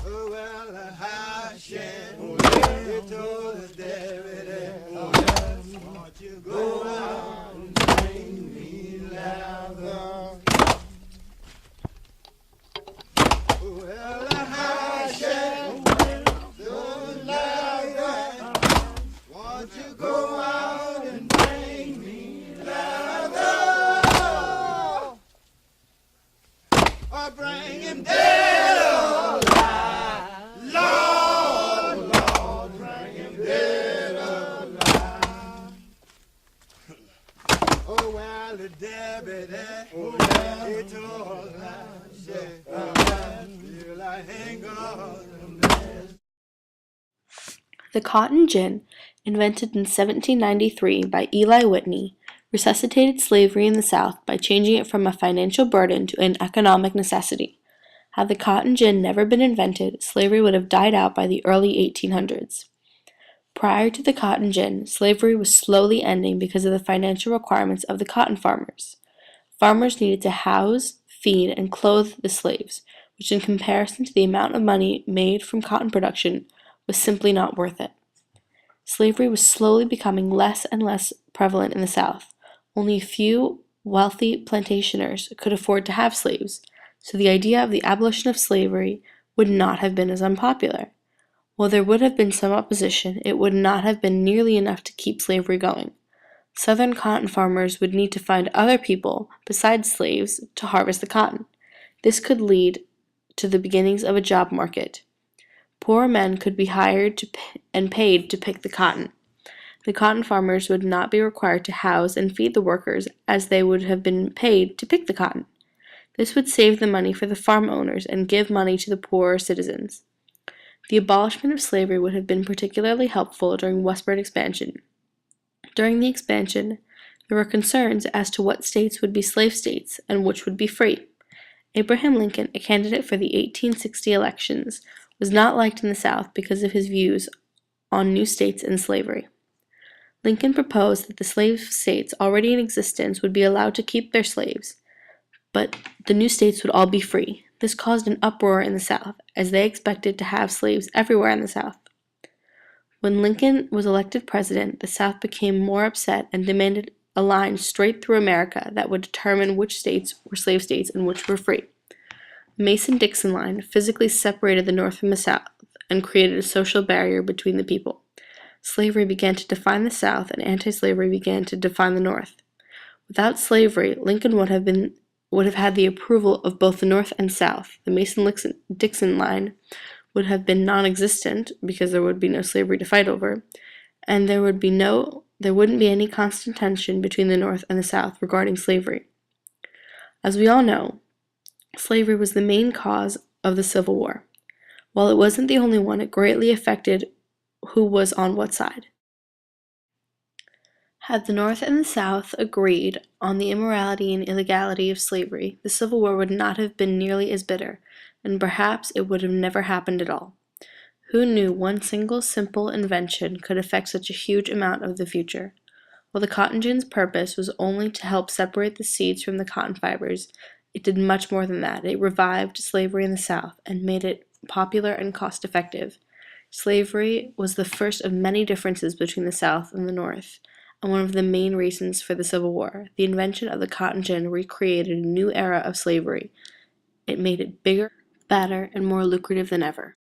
Oh, well, I shed. Oh, yeah. He told the David, oh, yeah. Won't you go out and bring me leather? Oh, well, I shed. The leather. Won't you go out and bring me leather? Or bring him dead or alive. Lord, Lord, bring him dead or alive. Oh, well, the Debbie, oh, yeah, he told us, yeah, till I hang on the mess. The cotton gin, invented in 1793 by Eli Whitney, resuscitated slavery in the South by changing it from a financial burden to an economic necessity. Had the cotton gin never been invented, slavery would have died out by the early 1800s. Prior to the cotton gin, slavery was slowly ending because of the financial requirements of the cotton farmers. Farmers needed to house, feed, and clothe the slaves, which in comparison to the amount of money made from cotton production was simply not worth it. Slavery was slowly becoming less and less prevalent in the South. Only a few wealthy plantationers could afford to have slaves, so the idea of the abolition of slavery would not have been as unpopular. While there would have been some opposition, it would not have been nearly enough to keep slavery going. Southern cotton farmers would need to find other people, besides slaves, to harvest the cotton. This could lead to the beginnings of a job market. Poor men could be hired and paid to pick the cotton. The cotton farmers would not be required to house and feed the workers as they would have been paid to pick the cotton. This would save the money for the farm owners and give money to the poorer citizens. The abolishment of slavery would have been particularly helpful during westward expansion. During the expansion, there were concerns as to what states would be slave states and which would be free. Abraham Lincoln, a candidate for the 1860 elections, was not liked in the South because of his views on new states and slavery. Lincoln proposed that the slave states already in existence would be allowed to keep their slaves, but the new states would all be free. This caused an uproar in the South, as they expected to have slaves everywhere in the South. When Lincoln was elected president, the South became more upset and demanded a line straight through America that would determine which states were slave states and which were free. The Mason-Dixon line physically separated the North from the South and created a social barrier between the people. Slavery began to define the South, and anti-slavery began to define the North. Without slavery, Lincoln would have had the approval of both the North and South. The Mason-Dixon line would have been non-existent because there would be no slavery to fight over, and there wouldn't be any constant tension between the North and the South regarding slavery. As we all know, slavery was the main cause of the Civil War. While it wasn't the only one, it greatly affected who was on what side. Had the North and the South agreed on the immorality and illegality of slavery, the Civil War would not have been nearly as bitter, and perhaps it would have never happened at all. Who knew one single simple invention could affect such a huge amount of the future? While the cotton gin's purpose was only to help separate the seeds from the cotton fibers, it did much more than that. It revived slavery in the South and made it popular and cost-effective. Slavery was the first of many differences between the South and the North, and one of the main reasons for the Civil War. The invention of the cotton gin recreated a new era of slavery. It made it bigger, better, and more lucrative than ever.